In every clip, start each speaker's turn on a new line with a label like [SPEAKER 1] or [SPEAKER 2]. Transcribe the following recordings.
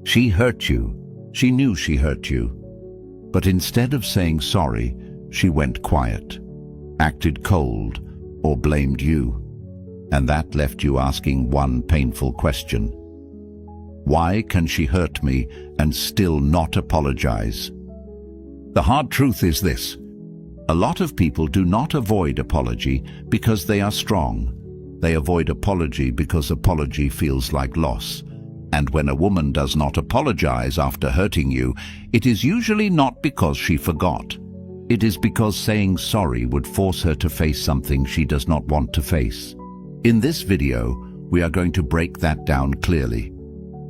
[SPEAKER 1] She hurt you. She knew she hurt you. But instead of saying sorry, she went quiet, acted cold, or blamed you. And that left you asking one painful question. Why can she hurt me and still not apologize? The hard truth is this. A lot of people do not avoid apology because they are strong. They avoid apology because apology feels like loss. And when a woman does not apologize after hurting you, it is usually not because she forgot. It is because saying sorry would force her to face something she does not want to face. In this video, we are going to break that down clearly.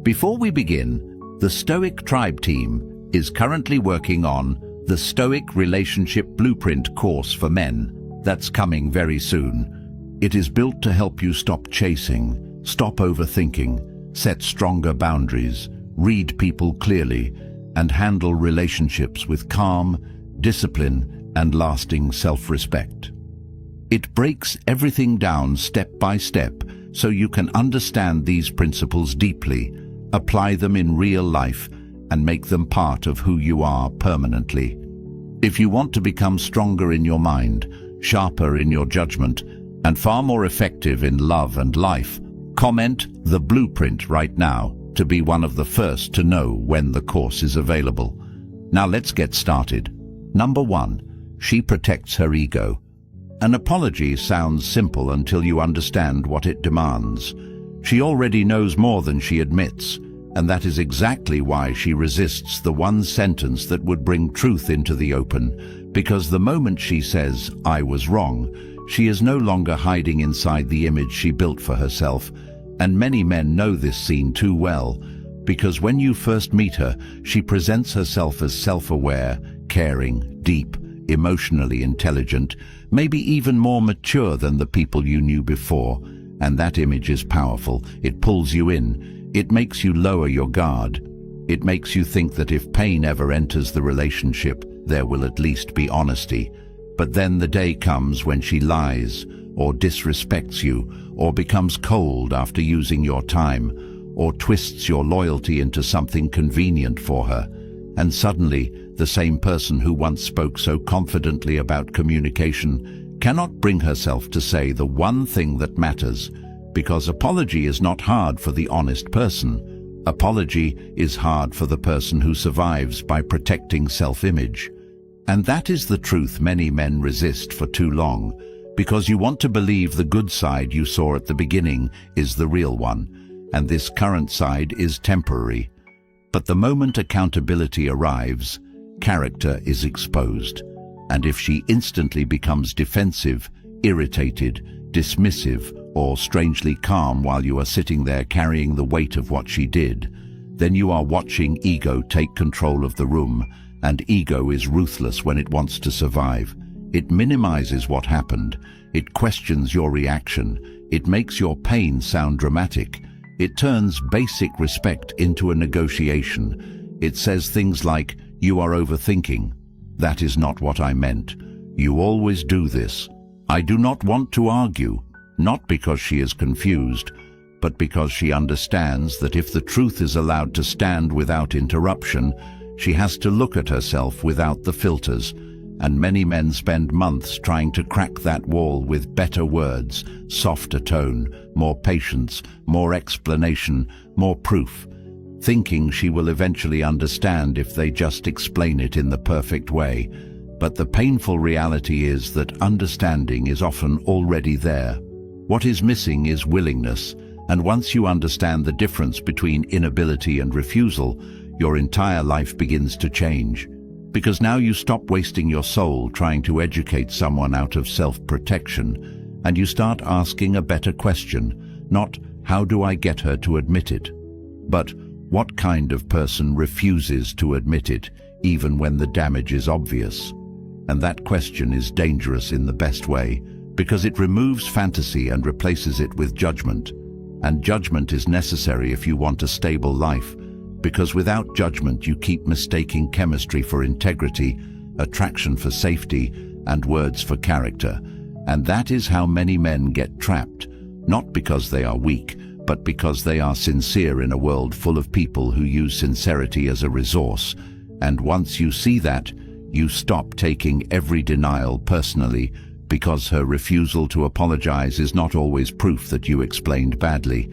[SPEAKER 1] Before we begin, the Stoic Tribe team is currently working on the Stoic Relationship Blueprint course for men that's coming very soon. It is built to help you stop chasing, stop overthinking, set stronger boundaries, read people clearly, and handle relationships with calm, discipline, and lasting self-respect. It breaks everything down step by step so you can understand these principles deeply, apply them in real life, and make them part of who you are permanently. If you want to become stronger in your mind, sharper in your judgment, and far more effective in love and life, comment the blueprint right now to be one of the first to know when the course is available. Now let's get started. Number 1, she protects her ego. An apology sounds simple until you understand what it demands. She already knows more than she admits, and that is exactly why she resists the one sentence that would bring truth into the open, because the moment she says, "I was wrong," she is no longer hiding inside the image she built for herself, and many men know this scene too well, because when you first meet her, she presents herself as self-aware, caring, deep, emotionally intelligent, maybe even more mature than the people you knew before, and that image is powerful. It pulls you in. It makes you lower your guard. It makes you think that if pain ever enters the relationship, there will at least be honesty. But then the day comes when she lies, or disrespects you, or becomes cold after using your time, or twists your loyalty into something convenient for her. And suddenly, the same person who once spoke so confidently about communication cannot bring herself to say the one thing that matters, because apology is not hard for the honest person. Apology is hard for the person who survives by protecting self-image. And that is the truth many men resist for too long, because you want to believe the good side you saw at the beginning is the real one, and this current side is temporary. But the moment accountability arrives, character is exposed. And if she instantly becomes defensive, irritated, dismissive, or strangely calm while you are sitting there carrying the weight of what she did, then you are watching ego take control of the room, and ego is ruthless when it wants to survive. It minimizes what happened. It questions your reaction. It makes your pain sound dramatic. It turns basic respect into a negotiation. It says things like, "You are overthinking. That is not what I meant. You always do this." I do not want to argue, not because she is confused, but because she understands that if the truth is allowed to stand without interruption, she has to look at herself without the filters. And many men spend months trying to crack that wall with better words, softer tone, more patience, more explanation, more proof, thinking she will eventually understand if they just explain it in the perfect way. But the painful reality is that understanding is often already there. What is missing is willingness, and once you understand the difference between inability and refusal, your entire life begins to change. Because now you stop wasting your soul trying to educate someone out of self-protection, and you start asking a better question, not "How do I get her to admit it?" but "What kind of person refuses to admit it, even when the damage is obvious?" And that question is dangerous in the best way, because it removes fantasy and replaces it with judgment. And judgment is necessary if you want a stable life, because without judgment you keep mistaking chemistry for integrity, attraction for safety, and words for character. And that is how many men get trapped, not because they are weak, but because they are sincere in a world full of people who use sincerity as a resource. And once you see that, you stop taking every denial personally, because her refusal to apologize is not always proof that you explained badly.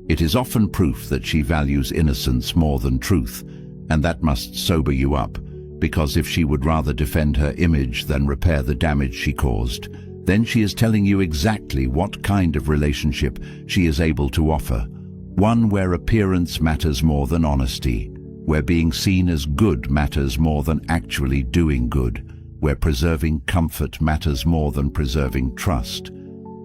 [SPEAKER 1] It is often proof that she values innocence more than truth, and that must sober you up, because if she would rather defend her image than repair the damage she caused, then she is telling you exactly what kind of relationship she is able to offer. One where appearance matters more than honesty, where being seen as good matters more than actually doing good, where preserving comfort matters more than preserving trust.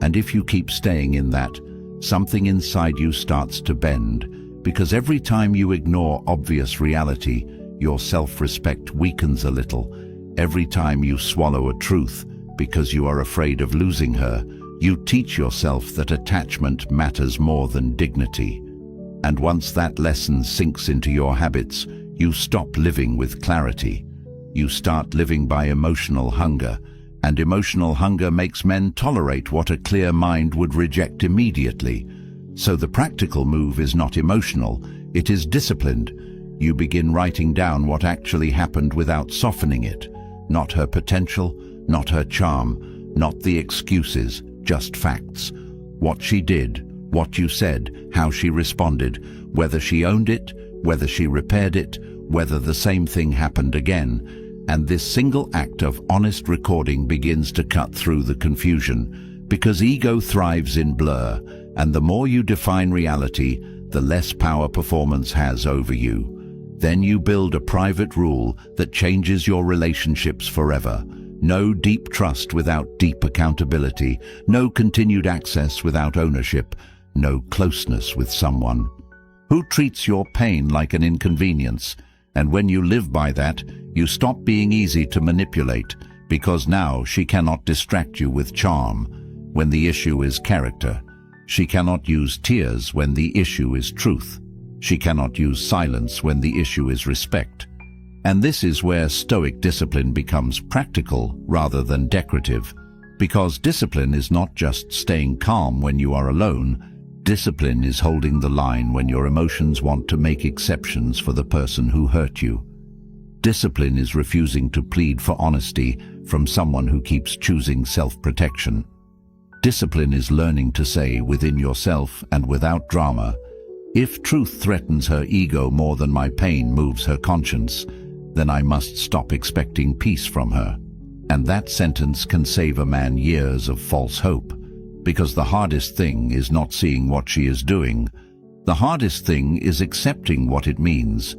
[SPEAKER 1] And if you keep staying in that, something inside you starts to bend, because every time you ignore obvious reality, your self-respect weakens a little. Every time you swallow a truth because you are afraid of losing her, you teach yourself that attachment matters more than dignity. And once that lesson sinks into your habits, you stop living with clarity. You start living by emotional hunger, and emotional hunger makes men tolerate what a clear mind would reject immediately. So the practical move is not emotional, it is disciplined. You begin writing down what actually happened without softening it. Not her potential, not her charm, not the excuses, just facts. What she did, what you said, how she responded, whether she owned it, whether she repaired it, whether the same thing happened again. And this single act of honest recording begins to cut through the confusion, because ego thrives in blur, and the more you define reality, the less power performance has over you. Then you build a private rule that changes your relationships forever. No deep trust without deep accountability, no continued access without ownership, no closeness with someone who treats your pain like an inconvenience. And when you live by that, you stop being easy to manipulate, because now she cannot distract you with charm when the issue is character. She cannot use tears when the issue is truth. She cannot use silence when the issue is respect. And this is where Stoic discipline becomes practical rather than decorative, because discipline is not just staying calm when you are alone. Discipline is holding the line when your emotions want to make exceptions for the person who hurt you. Discipline is refusing to plead for honesty from someone who keeps choosing self-protection. Discipline is learning to say within yourself and without drama, if truth threatens her ego more than my pain moves her conscience, then I must stop expecting peace from her. And that sentence can save a man years of false hope. Because the hardest thing is not seeing what she is doing. The hardest thing is accepting what it means.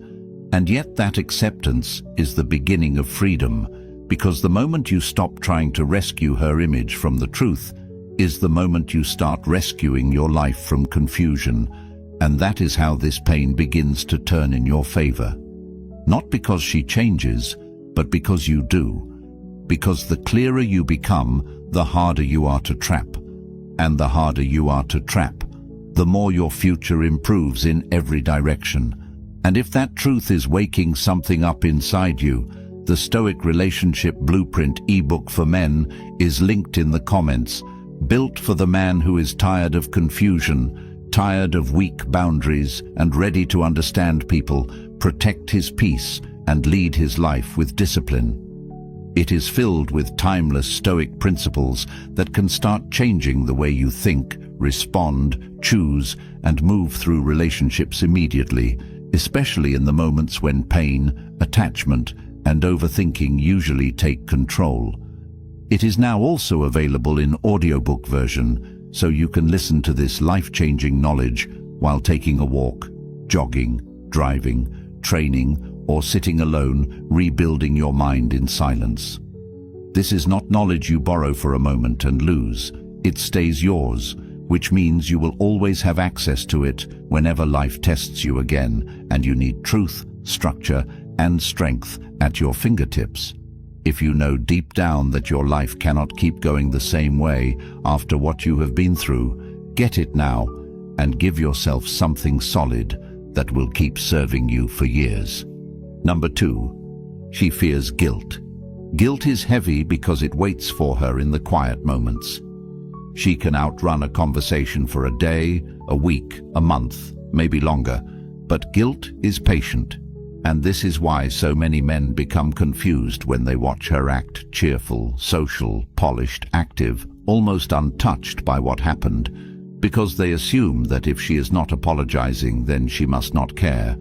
[SPEAKER 1] And yet that acceptance is the beginning of freedom, because the moment you stop trying to rescue her image from the truth is the moment you start rescuing your life from confusion. And that is how this pain begins to turn in your favor. Not because she changes, but because you do. Because the clearer you become, the harder you are to trap. And the harder you are to trap, the more your future improves in every direction. And if that truth is waking something up inside you, the Stoic Relationship Blueprint ebook for men is linked in the comments, built for the man who is tired of confusion, tired of weak boundaries, and ready to understand people, protect his peace, and lead his life with discipline. It is filled with timeless Stoic principles that can start changing the way you think, respond, choose, and move through relationships immediately, especially in the moments when pain, attachment, and overthinking usually take control. It is now also available in audiobook version, so you can listen to this life-changing knowledge while taking a walk, jogging, driving, training, or sitting alone, rebuilding your mind in silence. This is not knowledge you borrow for a moment and lose. It stays yours, which means you will always have access to it whenever life tests you again and you need truth, structure, and strength at your fingertips. If you know deep down that your life cannot keep going the same way after what you have been through, get it now and give yourself something solid that will keep serving you for years. Number 2, she fears guilt. Guilt is heavy because it waits for her in the quiet moments. She can outrun a conversation for a day, a week, a month, maybe longer. But guilt is patient, and this is why so many men become confused when they watch her act cheerful, social, polished, active, almost untouched by what happened, because they assume that if she is not apologizing, then she must not care,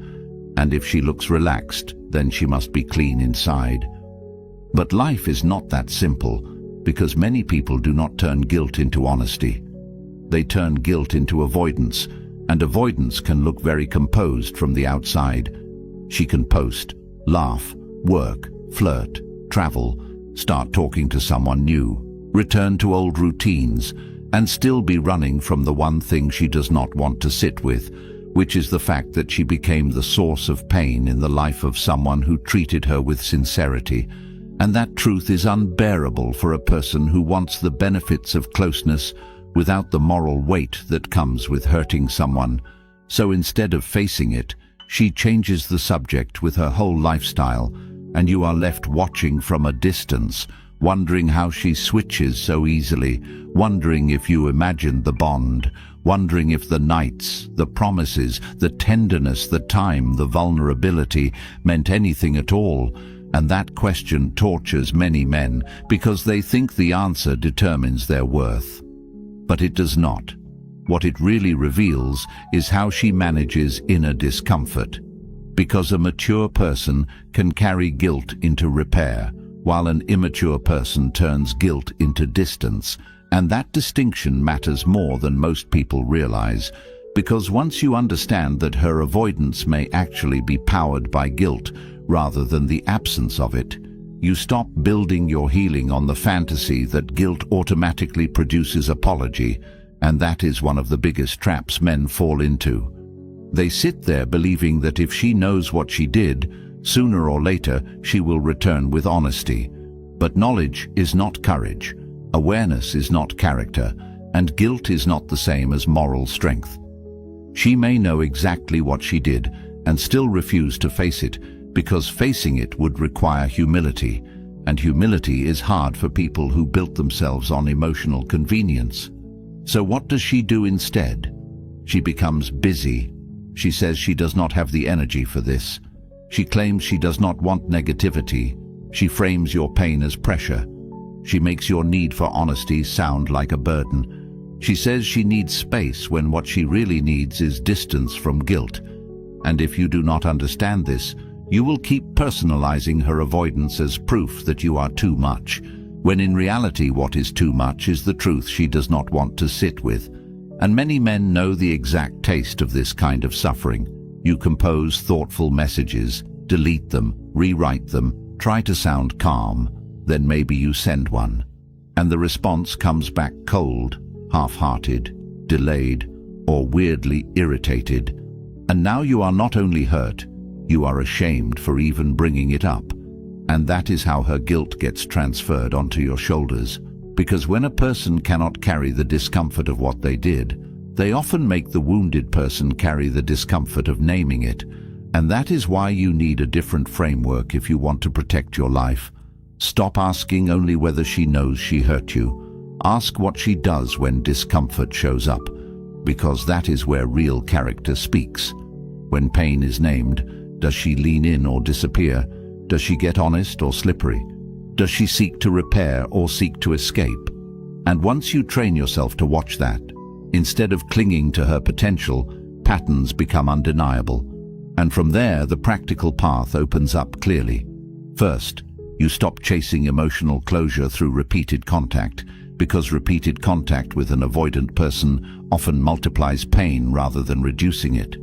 [SPEAKER 1] and if she looks relaxed, then she must be clean inside. But life is not that simple, because many people do not turn guilt into honesty. They turn guilt into avoidance, and avoidance can look very composed from the outside. She can post, laugh, work, flirt, travel, start talking to someone new, return to old routines, and still be running from the one thing she does not want to sit with, which is the fact that she became the source of pain in the life of someone who treated her with sincerity. And that truth is unbearable for a person who wants the benefits of closeness without the moral weight that comes with hurting someone. So instead of facing it, she changes the subject with her whole lifestyle, and you are left watching from a distance, wondering how she switches so easily, wondering if you imagined the bond, wondering if the nights, the promises, the tenderness, the time, the vulnerability meant anything at all. And that question tortures many men because they think the answer determines their worth. But it does not. What it really reveals is how she manages inner discomfort. Because a mature person can carry guilt into repair, while an immature person turns guilt into distance. And that distinction matters more than most people realize, because once you understand that her avoidance may actually be powered by guilt rather than the absence of it, you stop building your healing on the fantasy that guilt automatically produces apology, and that is one of the biggest traps men fall into. They sit there believing that if she knows what she did, sooner or later she will return with honesty. But knowledge is not courage, awareness is not character, and guilt is not the same as moral strength. She may know exactly what she did and still refuse to face it, because facing it would require humility, and humility is hard for people who built themselves on emotional convenience. So what does she do instead? She becomes busy. She says she does not have the energy for this. She claims she does not want negativity. She frames your pain as pressure. She makes your need for honesty sound like a burden. She says she needs space when what she really needs is distance from guilt. And if you do not understand this, you will keep personalizing her avoidance as proof that you are too much, when in reality what is too much is the truth she does not want to sit with. And many men know the exact taste of this kind of suffering. You compose thoughtful messages, delete them, rewrite them, try to sound calm, then maybe you send one. And the response comes back cold, half-hearted, delayed, or weirdly irritated. And now you are not only hurt, you are ashamed for even bringing it up. And that is how her guilt gets transferred onto your shoulders. Because when a person cannot carry the discomfort of what they did, they often make the wounded person carry the discomfort of naming it. And that is why you need a different framework if you want to protect your life. Stop asking only whether she knows she hurt you. Ask what she does when discomfort shows up, because that is where real character speaks. When pain is named, does she lean in or disappear? Does she get honest or slippery? Does she seek to repair or seek to escape? And once you train yourself to watch that, instead of clinging to her potential, patterns become undeniable. And from there, the practical path opens up clearly. First, you stop chasing emotional closure through repeated contact, because repeated contact with an avoidant person often multiplies pain rather than reducing it.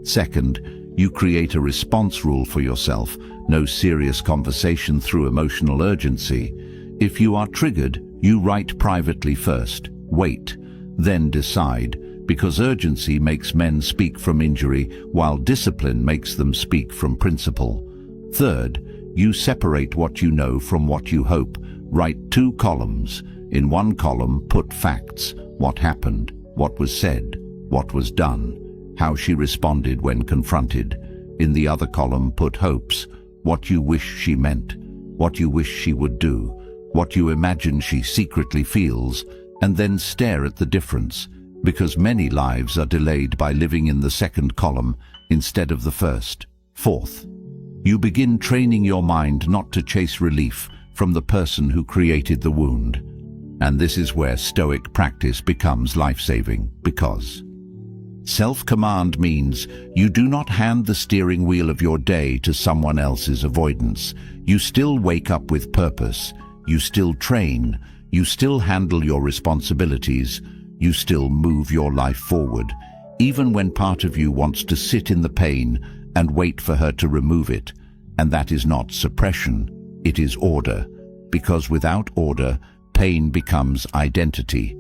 [SPEAKER 1] Second, you create a response rule for yourself: no serious conversation through emotional urgency. If you are triggered, you write privately first, wait, then decide, because urgency makes men speak from injury, while discipline makes them speak from principle. Third, you separate what you know from what you hope. Write 2 columns. In one column, put facts: what happened, what was said, what was done, how she responded when confronted. In the other column, put hopes: what you wish she meant, what you wish she would do, what you imagine she secretly feels, and then stare at the difference, because many lives are delayed by living in the second column instead of the first. Fourth, you begin training your mind not to chase relief from the person who created the wound. And this is where Stoic practice becomes life-saving, because self-command means you do not hand the steering wheel of your day to someone else's avoidance. You still wake up with purpose. You still train. You still handle your responsibilities. You still move your life forward, even when part of you wants to sit in the pain and wait for her to remove it. And that is not suppression, it is order, because without order, pain becomes identity.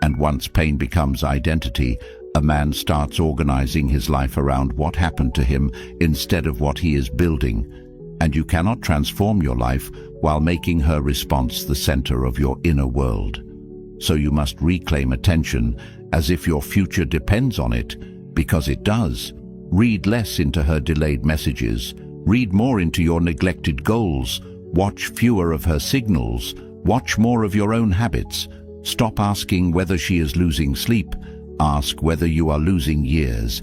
[SPEAKER 1] And once pain becomes identity, a man starts organizing his life around what happened to him instead of what he is building. And you cannot transform your life while making her response the center of your inner world. So you must reclaim attention as if your future depends on it, because it does. Read less into her delayed messages. Read more into your neglected goals. Watch fewer of her signals. Watch more of your own habits. Stop asking whether she is losing sleep. Ask whether you are losing years,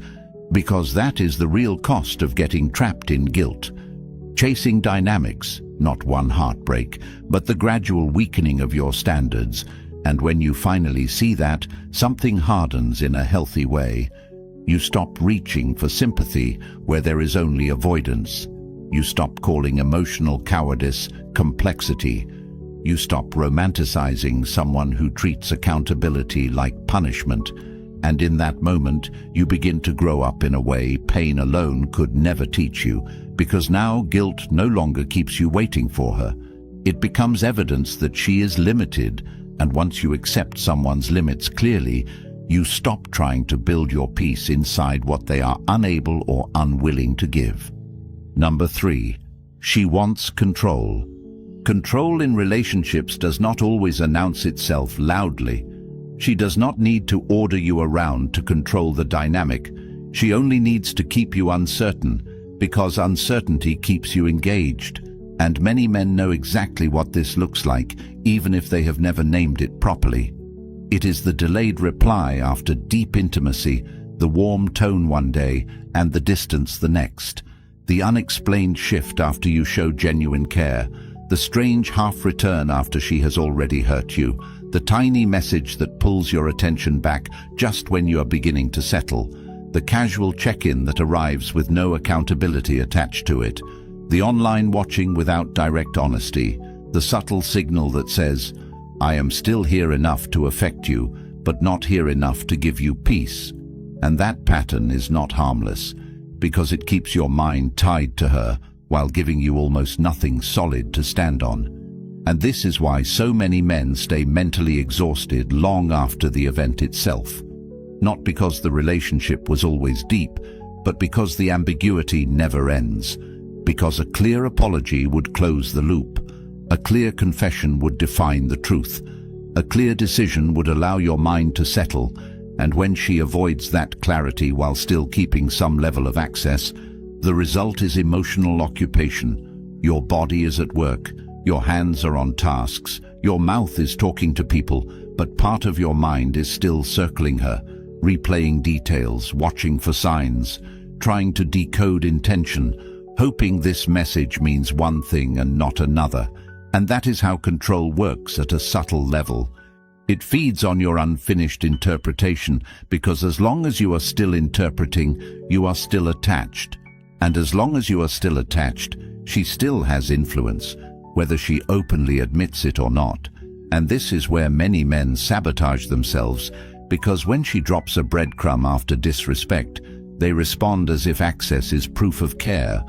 [SPEAKER 1] because that is the real cost of getting trapped in guilt. Chasing dynamics, not one heartbreak, but the gradual weakening of your standards. And when you finally see that, something hardens in a healthy way. You stop reaching for sympathy where there is only avoidance. You stop calling emotional cowardice complexity. You stop romanticizing someone who treats accountability like punishment. And in that moment, you begin to grow up in a way pain alone could never teach you, because now guilt no longer keeps you waiting for her. It becomes evidence that she is limited, and once you accept someone's limits clearly, you stop trying to build your peace inside what they are unable or unwilling to give. Number 3, she wants control. Control in relationships does not always announce itself loudly. She does not need to order you around to control the dynamic. She only needs to keep you uncertain, because uncertainty keeps you engaged. And many men know exactly what this looks like, even if they have never named it properly. It is the delayed reply after deep intimacy, the warm tone one day and the distance the next, the unexplained shift after you show genuine care, the strange half-return after she has already hurt you, the tiny message that pulls your attention back just when you are beginning to settle, the casual check-in that arrives with no accountability attached to it, the online watching without direct honesty, the subtle signal that says, I am still here enough to affect you, but not here enough to give you peace. And that pattern is not harmless, because it keeps your mind tied to her while giving you almost nothing solid to stand on. And this is why so many men stay mentally exhausted long after the event itself. Not because the relationship was always deep, but because the ambiguity never ends. Because a clear apology would close the loop. A clear confession would define the truth. A clear decision would allow your mind to settle, and when she avoids that clarity while still keeping some level of access, the result is emotional occupation. Your body is at work, your hands are on tasks, your mouth is talking to people, but part of your mind is still circling her, replaying details, watching for signs, trying to decode intention, hoping this message means one thing and not another. And that is how control works at a subtle level. It feeds on your unfinished interpretation, because as long as you are still interpreting, you are still attached. And as long as you are still attached, she still has influence, whether she openly admits it or not. And this is where many men sabotage themselves, because when she drops a breadcrumb after disrespect, they respond as if access is proof of care,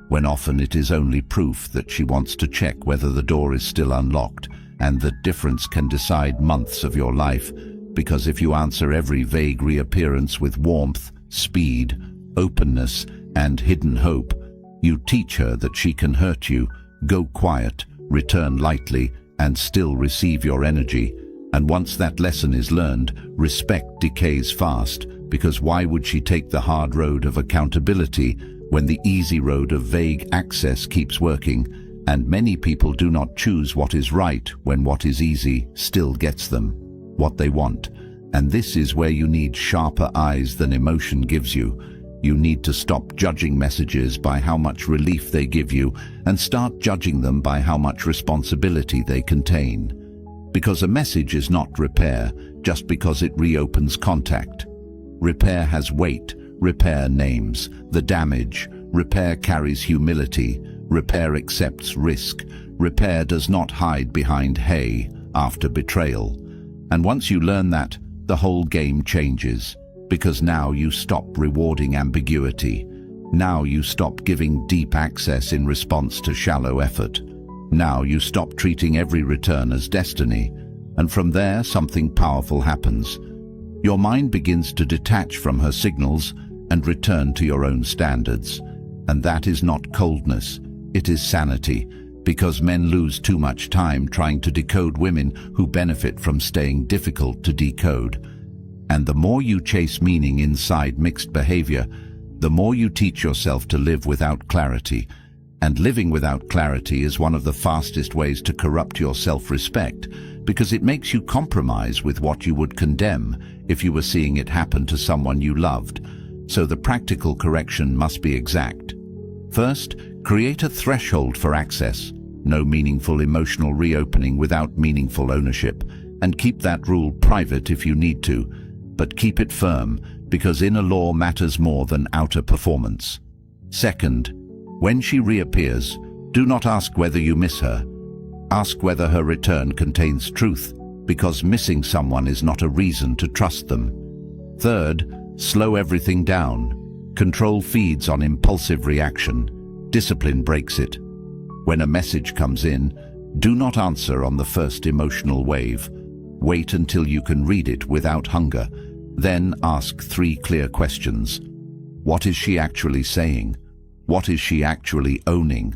[SPEAKER 1] when often it is only proof that she wants to check whether the door is still unlocked, and that difference can decide months of your life, because if you answer every vague reappearance with warmth, speed, openness, and hidden hope, you teach her that she can hurt you, go quiet, return lightly, and still receive your energy. And once that lesson is learned, respect decays fast, because why would she take the hard road of accountability when the easy road of vague access keeps working? And many people do not choose what is right when what is easy still gets them. what they want. And this is where you need sharper eyes than emotion gives you. You need to stop judging messages by how much relief they give you and start judging them by how much responsibility they contain. Because a message is not repair just because it reopens contact. Repair has weight, repair names the damage, repair carries humility, repair accepts risk, repair does not hide behind hay after betrayal. And once you learn that, the whole game changes, because now you stop rewarding ambiguity. Now you stop giving deep access in response to shallow effort. Now you stop treating every return as destiny, and from there something powerful happens. Your mind begins to detach from her signals and return to your own standards. And that is not coldness, it is sanity, because men lose too much time trying to decode women who benefit from staying difficult to decode. And the more you chase meaning inside mixed behavior, the more you teach yourself to live without clarity. And living without clarity is one of the fastest ways to corrupt your self-respect, because it makes you compromise with what you would condemn if you were seeing it happen to someone you loved. So the practical correction must be exact. First, create a threshold for access. No meaningful emotional reopening without meaningful ownership. And keep that rule private if you need to, but keep it firm, because inner law matters more than outer performance. Second, when she reappears, do not ask whether you miss her. Ask whether her return contains truth, because missing someone is not a reason to trust them. Third, slow everything down. Control feeds on impulsive reaction. Discipline breaks it. When a message comes in, do not answer on the first emotional wave. Wait until you can read it without hunger. Then ask 3 clear questions. What is she actually saying? What is she actually owning?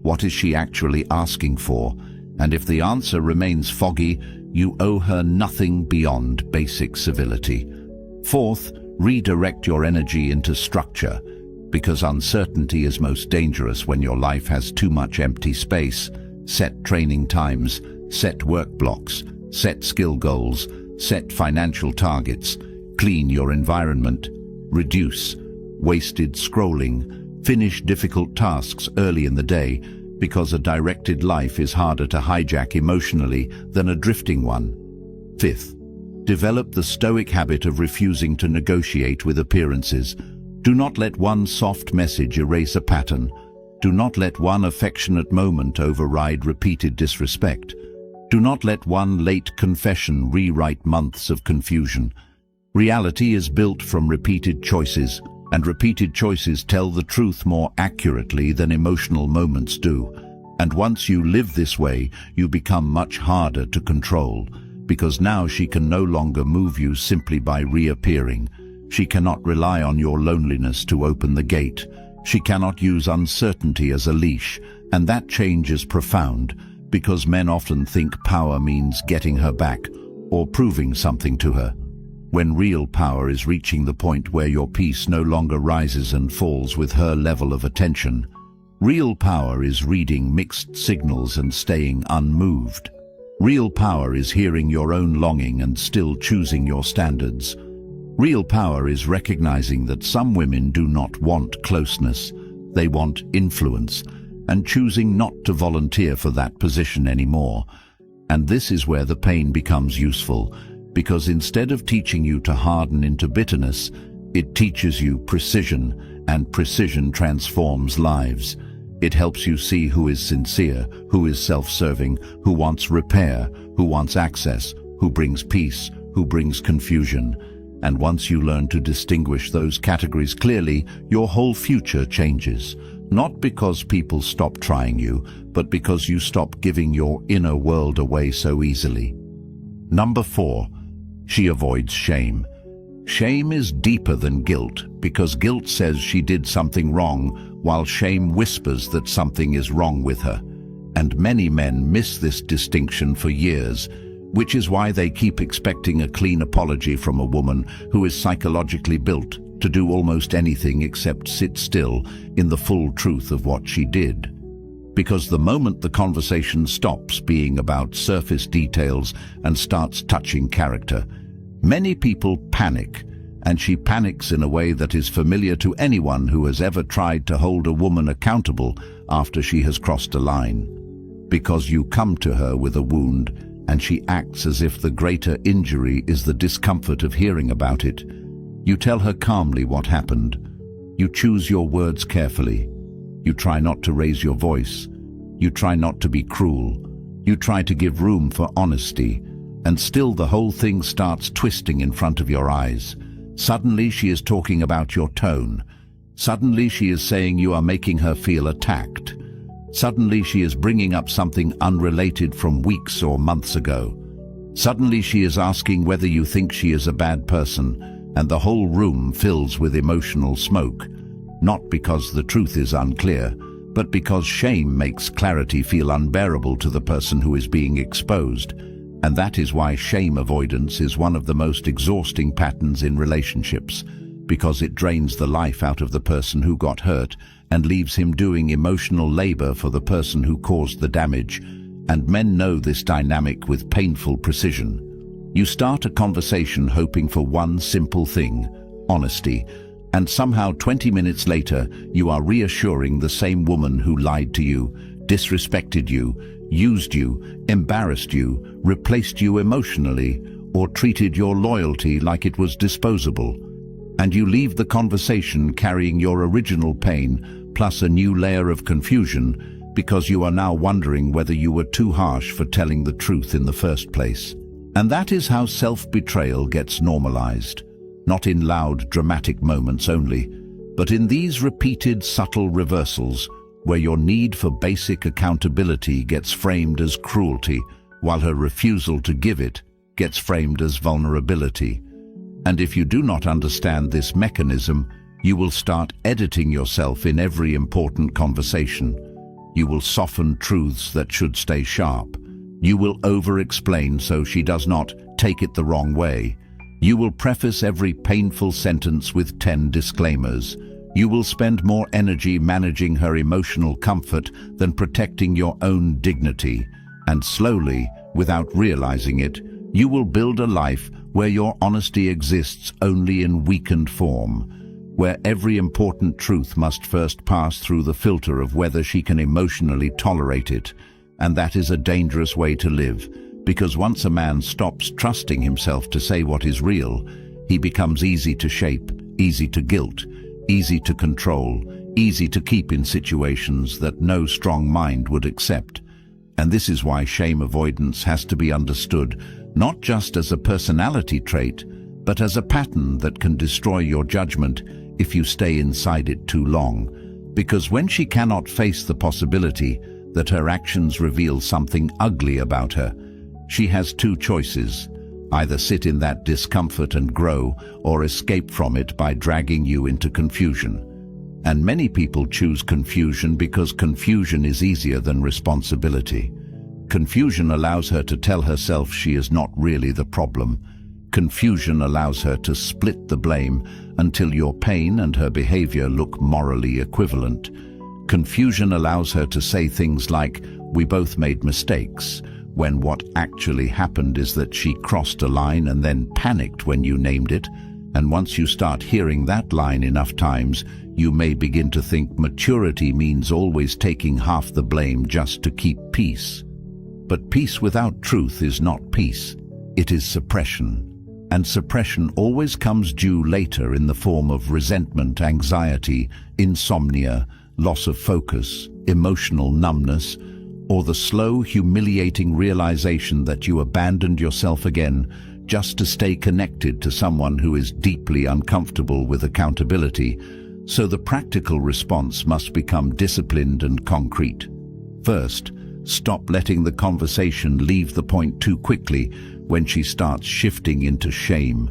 [SPEAKER 1] What is she actually asking for? And if the answer remains foggy, you owe her nothing beyond basic civility. Fourth, redirect your energy into structure, because uncertainty is most dangerous when your life has too much empty space. Set training times, set work blocks, set skill goals, set financial targets, clean your environment, reduce wasted scrolling, finish difficult tasks early in the day, because a directed life is harder to hijack emotionally than a drifting one. Fifth, develop the Stoic habit of refusing to negotiate with appearances. Do not let one soft message erase a pattern. Do not let one affectionate moment override repeated disrespect. Do not let one late confession rewrite months of confusion. Reality is built from repeated choices, and repeated choices tell the truth more accurately than emotional moments do. And once you live this way, you become much harder to control, because now she can no longer move you simply by reappearing. She cannot rely on your loneliness to open the gate. She cannot use uncertainty as a leash, and that change is profound, because men often think power means getting her back or proving something to her, when real power is reaching the point where your peace no longer rises and falls with her level of attention. Real power is reading mixed signals and staying unmoved. Real power is hearing your own longing and still choosing your standards. Real power is recognizing that some women do not want closeness, they want influence, and choosing not to volunteer for that position anymore. And this is where the pain becomes useful, because instead of teaching you to harden into bitterness, it teaches you precision, and precision transforms lives. It helps you see who is sincere, who is self-serving, who wants repair, who wants access, who brings peace, who brings confusion. And once you learn to distinguish those categories clearly, your whole future changes. Not because people stop trying you, but because you stop giving your inner world away so easily. Number 4. She avoids shame. Shame is deeper than guilt, because guilt says she did something wrong, while shame whispers that something is wrong with her. And many men miss this distinction for years, which is why they keep expecting a clean apology from a woman who is psychologically built to do almost anything except sit still in the full truth of what she did. Because the moment the conversation stops being about surface details and starts touching character, many people panic, and she panics in a way that is familiar to anyone who has ever tried to hold a woman accountable after she has crossed a line. Because you come to her with a wound, and she acts as if the greater injury is the discomfort of hearing about it. You tell her calmly what happened. You choose your words carefully. You try not to raise your voice. You try not to be cruel. You try to give room for honesty. And still the whole thing starts twisting in front of your eyes. Suddenly she is talking about your tone. Suddenly she is saying you are making her feel attacked. Suddenly she is bringing up something unrelated from weeks or months ago. Suddenly she is asking whether you think she is a bad person, and the whole room fills with emotional smoke. Not because the truth is unclear, but because shame makes clarity feel unbearable to the person who is being exposed. And that is why shame avoidance is one of the most exhausting patterns in relationships, because it drains the life out of the person who got hurt and leaves him doing emotional labor for the person who caused the damage. And men know this dynamic with painful precision. You start a conversation hoping for one simple thing, honesty, and somehow 20 minutes later you are reassuring the same woman who lied to you, disrespected you, used you, embarrassed you, replaced you emotionally, or treated your loyalty like it was disposable. And you leave the conversation carrying your original pain plus a new layer of confusion because you are now wondering whether you were too harsh for telling the truth in the first place. And that is how self-betrayal gets normalized, not in loud, dramatic moments only, but in these repeated, subtle reversals where your need for basic accountability gets framed as cruelty, while her refusal to give it gets framed as vulnerability. And if you do not understand this mechanism, you will start editing yourself in every important conversation. You will soften truths that should stay sharp. You will over-explain so she does not take it the wrong way. You will preface every painful sentence with 10 disclaimers. You will spend more energy managing her emotional comfort than protecting your own dignity. And slowly, without realizing it, you will build a life where your honesty exists only in weakened form, where every important truth must first pass through the filter of whether she can emotionally tolerate it. And that is a dangerous way to live, because once a man stops trusting himself to say what is real, he becomes easy to shape, easy to guilt, easy to control, easy to keep in situations that no strong mind would accept. And this is why shame avoidance has to be understood not just as a personality trait, but as a pattern that can destroy your judgment if you stay inside it too long. Because when she cannot face the possibility that her actions reveal something ugly about her, she has two choices: either sit in that discomfort and grow, or escape from it by dragging you into confusion. And many people choose confusion because confusion is easier than responsibility. Confusion allows her to tell herself she is not really the problem. Confusion allows her to split the blame until your pain and her behavior look morally equivalent. Confusion allows her to say things like, "We both made mistakes," when what actually happened is that she crossed a line and then panicked when you named it. And once you start hearing that line enough times, you may begin to think maturity means always taking half the blame just to keep peace. But peace without truth is not peace. It is suppression. And suppression always comes due later in the form of resentment, anxiety, insomnia, loss of focus, emotional numbness, or the slow, humiliating realization that you abandoned yourself again just to stay connected to someone who is deeply uncomfortable with accountability. So the practical response must become disciplined and concrete. First, stop letting the conversation leave the point too quickly when she starts shifting into shame,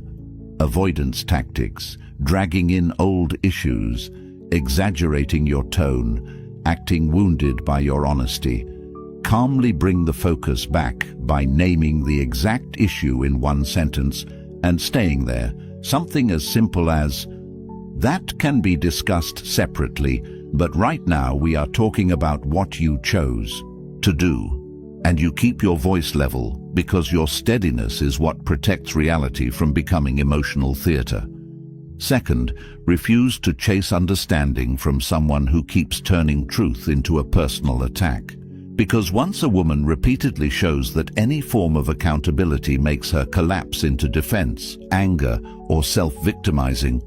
[SPEAKER 1] avoidance tactics, dragging in old issues, exaggerating your tone, acting wounded by your honesty. Calmly bring the focus back by naming the exact issue in one sentence and staying there. Something as simple as, "That can be discussed separately, But right now we are talking about what you chose to do. And you keep your voice level because your steadiness is what protects reality from becoming emotional theater. Second, refuse to chase understanding from someone who keeps turning truth into a personal attack. Because once a woman repeatedly shows that any form of accountability makes her collapse into defense, anger, or self-victimizing,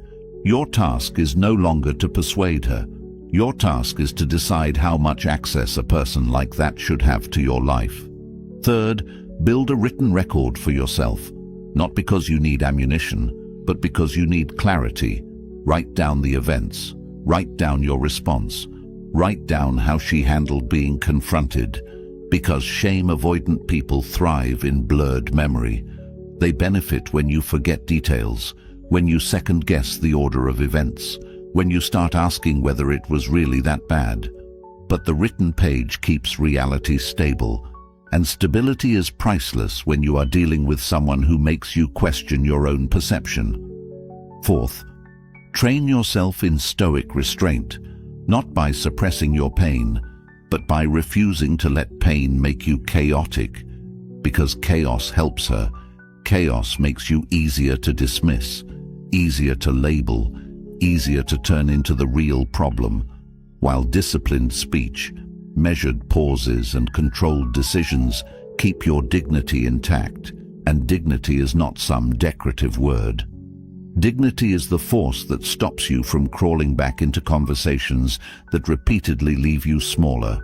[SPEAKER 1] your task is no longer to persuade her. Your task is to decide how much access a person like that should have to your life. Third, build a written record for yourself, not because you need ammunition, but because you need clarity. Write down the events, write down your response, write down how she handled being confronted, because shame-avoidant people thrive in blurred memory. They benefit when you forget details, when you second-guess the order of events, when you start asking whether it was really that bad. But the written page keeps reality stable, and stability is priceless when you are dealing with someone who makes you question your own perception. Fourth, train yourself in stoic restraint, not by suppressing your pain, but by refusing to let pain make you chaotic, because chaos helps her. Chaos makes you easier to dismiss, easier to label, easier to turn into the real problem, while disciplined speech, measured pauses and controlled decisions keep your dignity intact, and dignity is not some decorative word. Dignity is the force that stops you from crawling back into conversations that repeatedly leave you smaller.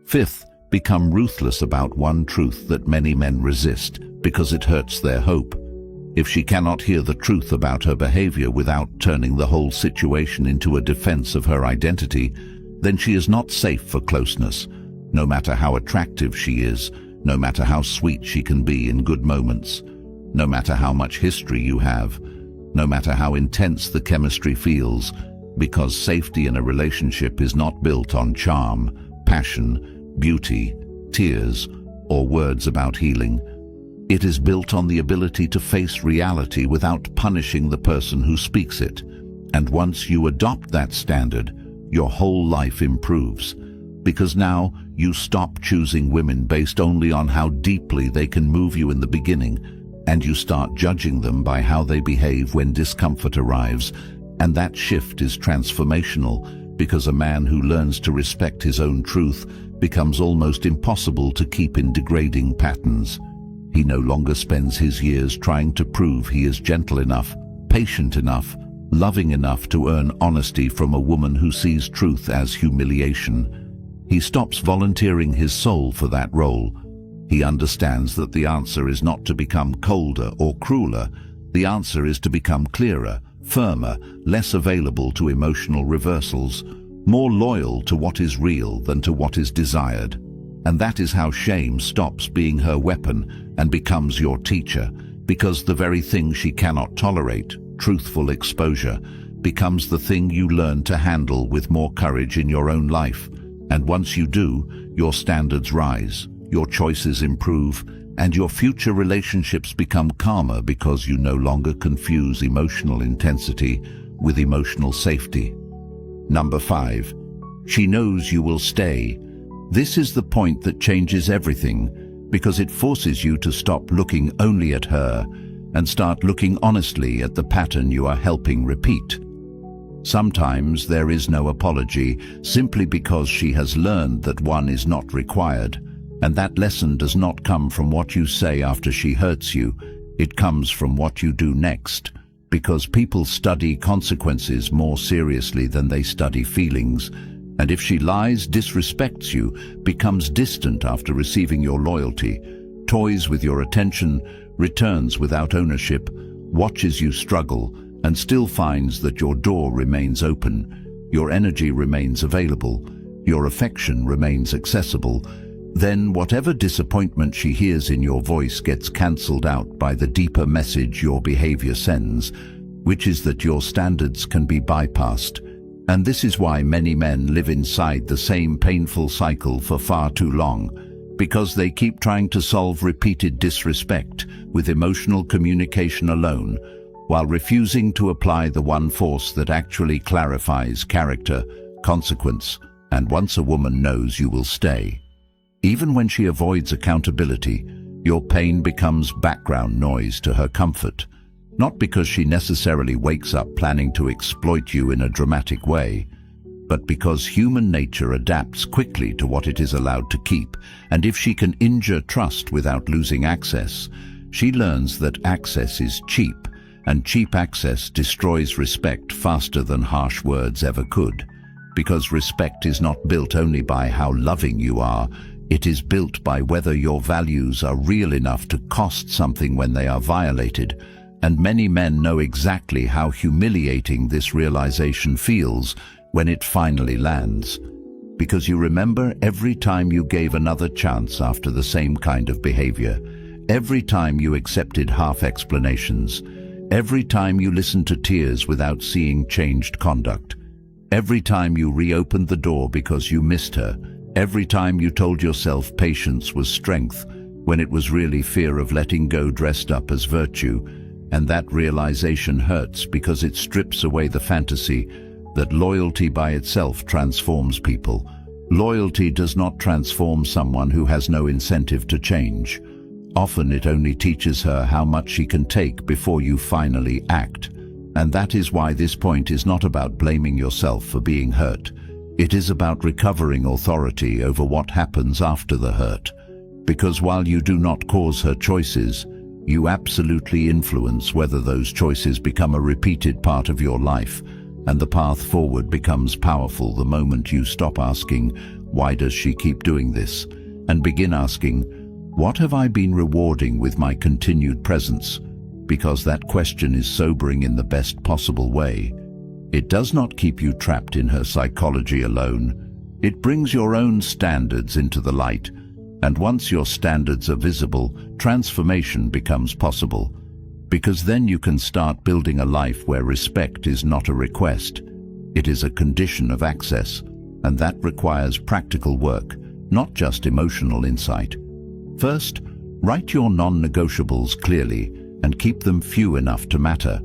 [SPEAKER 1] Fifth, become ruthless about one truth that many men resist because it hurts their hope. If she cannot hear the truth about her behavior without turning the whole situation into a defense of her identity, then she is not safe for closeness, no matter how attractive she is, no matter how sweet she can be in good moments, no matter how much history you have, no matter how intense the chemistry feels, because safety in a relationship is not built on charm, passion, beauty, tears, or words about healing. It is built on the ability to face reality without punishing the person who speaks it. And once you adopt that standard, your whole life improves, because now you stop choosing women based only on how deeply they can move you in the beginning, and you start judging them by how they behave when discomfort arrives. And that shift is transformational, because a man who learns to respect his own truth becomes almost impossible to keep in degrading patterns. He no longer spends his years trying to prove he is gentle enough, patient enough, loving enough to earn honesty from a woman who sees truth as humiliation. He stops volunteering his soul for that role. He understands that the answer is not to become colder or crueler. The answer is to become clearer, firmer, less available to emotional reversals, more loyal to what is real than to what is desired. And that is how shame stops being her weapon and becomes your teacher, because the very thing she cannot tolerate, truthful exposure, becomes the thing you learn to handle with more courage in your own life. And once you do, your standards rise, your choices improve, and your future relationships become calmer because you no longer confuse emotional intensity with emotional safety. Number 5. She knows you will stay. This is the point that changes everything, because it forces you to stop looking only at her and start looking honestly at the pattern you are helping repeat. Sometimes there is no apology, simply because she has learned that one is not required. And that lesson does not come from what you say after she hurts you. It comes from what you do next, because people study consequences more seriously than they study feelings. And if she lies, disrespects you, becomes distant after receiving your loyalty, toys with your attention, returns without ownership, watches you struggle, and still finds that your door remains open, your energy remains available, your affection remains accessible, then whatever disappointment she hears in your voice gets cancelled out by the deeper message your behavior sends, which is that your standards can be bypassed. And this is why many men live inside the same painful cycle for far too long, because they keep trying to solve repeated disrespect with emotional communication alone, while refusing to apply the one force that actually clarifies character, consequence, and once a woman knows, you will stay. Even when she avoids accountability, your pain becomes background noise to her comfort, not because she necessarily wakes up planning to exploit you in a dramatic way, but because human nature adapts quickly to what it is allowed to keep, and if she can injure trust without losing access, she learns that access is cheap, and cheap access destroys respect faster than harsh words ever could. Because respect is not built only by how loving you are, it is built by whether your values are real enough to cost something when they are violated, and many men know exactly how humiliating this realization feels when it finally lands. Because you remember every time you gave another chance after the same kind of behavior, every time you accepted half explanations, every time you listened to tears without seeing changed conduct, every time you reopened the door because you missed her, every time you told yourself patience was strength when it was really fear of letting go dressed up as virtue, and that realization hurts because it strips away the fantasy that loyalty by itself transforms people. Loyalty does not transform someone who has no incentive to change. Often it only teaches her how much she can take before you finally act. And that is why this point is not about blaming yourself for being hurt. It is about recovering authority over what happens after the hurt. Because while you do not cause her choices, you absolutely influence whether those choices become a repeated part of your life, and the path forward becomes powerful the moment you stop asking, "Why does she keep doing this?" and begin asking, "What have I been rewarding with my continued presence?" Because that question is sobering in the best possible way. It does not keep you trapped in her psychology alone. It brings your own standards into the light, and once your standards are visible, transformation becomes possible. Because then you can start building a life where respect is not a request. It is a condition of access, and that requires practical work, not just emotional insight. First, write your non-negotiables clearly and keep them few enough to matter.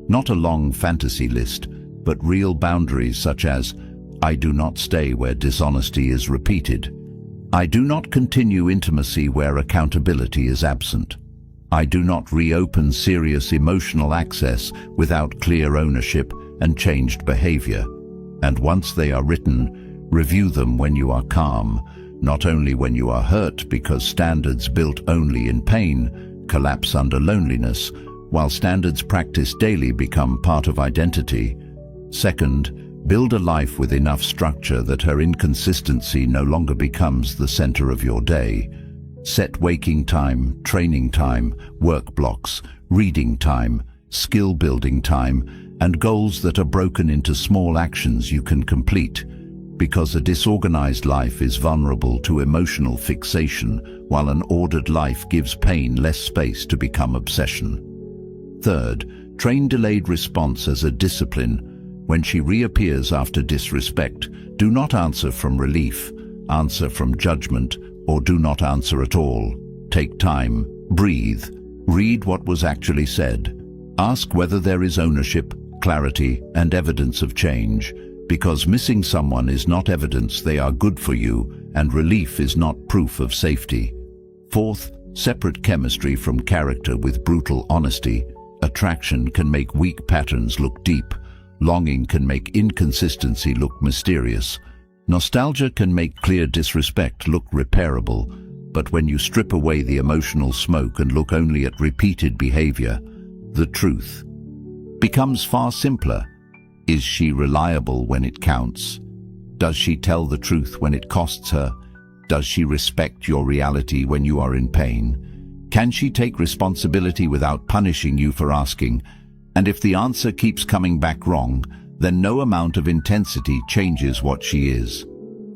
[SPEAKER 1] Not a long fantasy list, but real boundaries such as, I do not stay where dishonesty is repeated. I do not continue intimacy where accountability is absent. I do not reopen serious emotional access without clear ownership and changed behavior. And once they are written, review them when you are calm, not only when you are hurt, because standards built only in pain collapse under loneliness, while standards practiced daily become part of identity. Second, build a life with enough structure that her inconsistency no longer becomes the center of your day. Set waking time, training time, work blocks, reading time, skill-building time, and goals that are broken into small actions you can complete. Because a disorganized life is vulnerable to emotional fixation, while an ordered life gives pain less space to become obsession. Third, train delayed response as a discipline. When she reappears after disrespect, do not answer from relief, answer from judgment, or do not answer at all. Take time, breathe, read what was actually said. Ask whether there is ownership, clarity, and evidence of change, because missing someone is not evidence they are good for you, and relief is not proof of safety. Fourth, separate chemistry from character with brutal honesty. Attraction can make weak patterns look deep. Longing can make inconsistency look mysterious. Nostalgia can make clear disrespect look repairable, but when you strip away the emotional smoke and look only at repeated behavior, the truth becomes far simpler. Is she reliable when it counts? Does she tell the truth when it costs her? Does she respect your reality when you are in pain? Can she take responsibility without punishing you for asking? And if the answer keeps coming back wrong, then no amount of intensity changes what she is.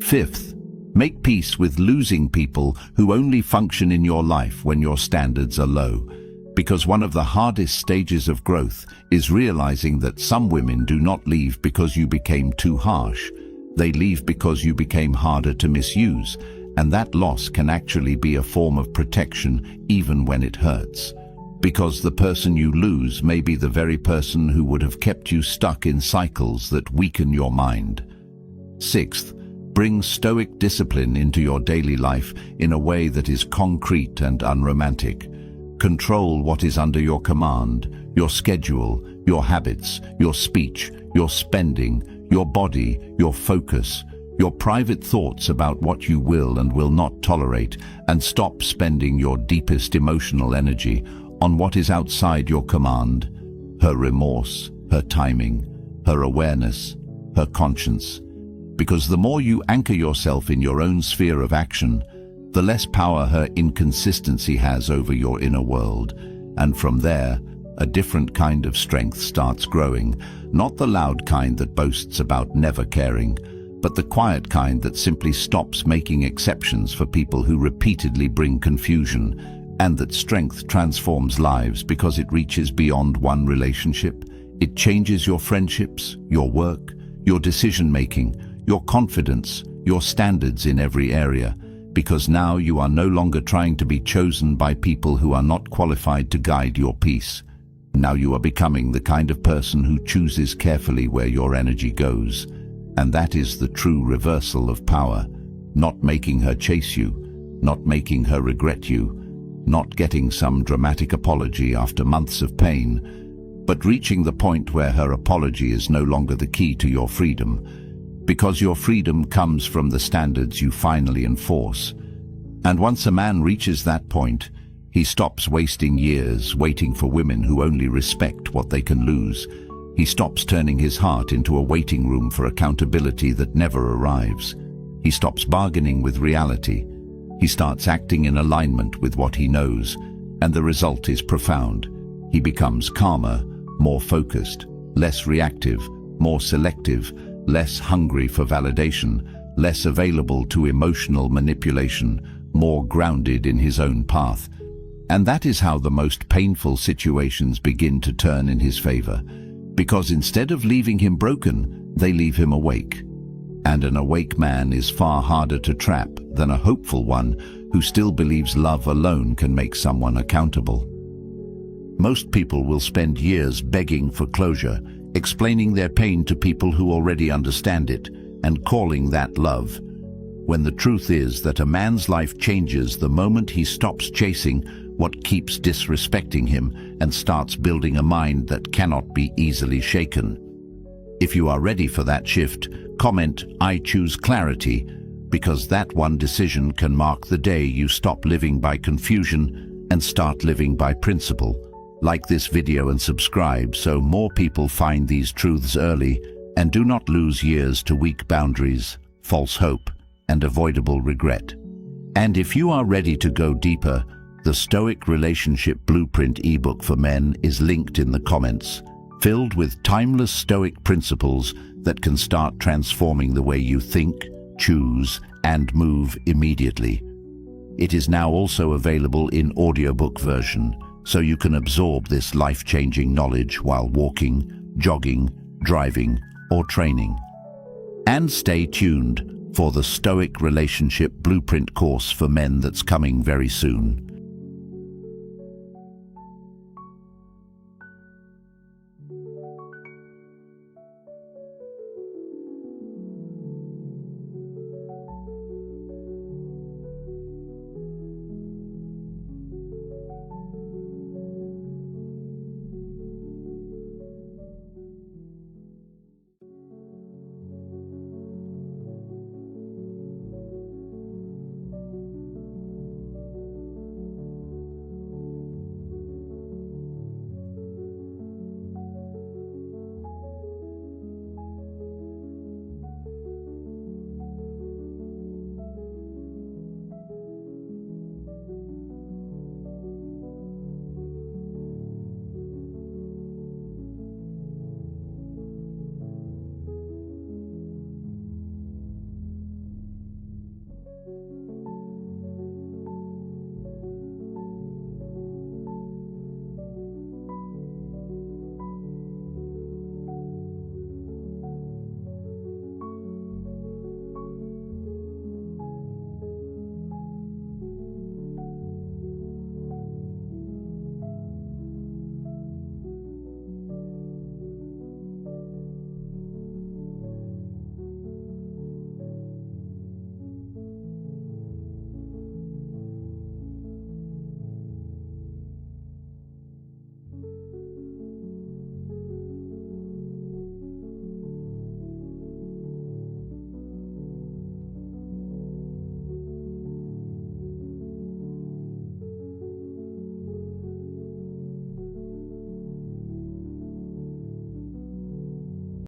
[SPEAKER 1] Fifth, make peace with losing people who only function in your life when your standards are low. Because one of the hardest stages of growth is realizing that some women do not leave because you became too harsh. They leave because you became harder to misuse, and that loss can actually be a form of protection even when it hurts. Because the person you lose may be the very person who would have kept you stuck in cycles that weaken your mind. Sixth, bring Stoic discipline into your daily life in a way that is concrete and unromantic. Control what is under your command, your schedule, your habits, your speech, your spending, your body, your focus, your private thoughts about what you will and will not tolerate, and stop spending your deepest emotional energy on what is outside your command: her remorse, her timing, her awareness, her conscience. Because the more you anchor yourself in your own sphere of action, the less power her inconsistency has over your inner world. And from there, a different kind of strength starts growing, not the loud kind that boasts about never caring, but the quiet kind that simply stops making exceptions for people who repeatedly bring confusion, and that strength transforms lives because it reaches beyond one relationship. It changes your friendships, your work, your decision-making, your confidence, your standards in every area, because now you are no longer trying to be chosen by people who are not qualified to guide your peace. Now you are becoming the kind of person who chooses carefully where your energy goes. And that is the true reversal of power: not making her chase you, not making her regret you, not getting some dramatic apology after months of pain, but reaching the point where her apology is no longer the key to your freedom, because your freedom comes from the standards you finally enforce. And once a man reaches that point, he stops wasting years waiting for women who only respect what they can lose. He stops turning his heart into a waiting room for accountability that never arrives. He stops bargaining with reality. He starts acting in alignment with what he knows, and the result is profound. He becomes calmer, more focused, less reactive, more selective, less hungry for validation, less available to emotional manipulation, more grounded in his own path. And that is how the most painful situations begin to turn in his favor, because instead of leaving him broken, they leave him awake. And an awake man is far harder to trap than a hopeful one who still believes love alone can make someone accountable. Most people will spend years begging for closure, explaining their pain to people who already understand it, and calling that love, when the truth is that a man's life changes the moment he stops chasing what keeps disrespecting him and starts building a mind that cannot be easily shaken. If you are ready for that shift, comment "I choose clarity," because that one decision can mark the day you stop living by confusion and start living by principle. Like this video and subscribe so more people find these truths early, and do not lose years to weak boundaries, false hope, and avoidable regret. And if you are ready to go deeper, the Stoic Relationship Blueprint ebook for men is linked in the comments, filled with timeless Stoic principles that can start transforming the way you think, choose, and move immediately. It is now also available in audiobook version, so you can absorb this life-changing knowledge while walking, jogging, driving, or training. And stay tuned for the Stoic Relationship Blueprint course for men that's coming very soon.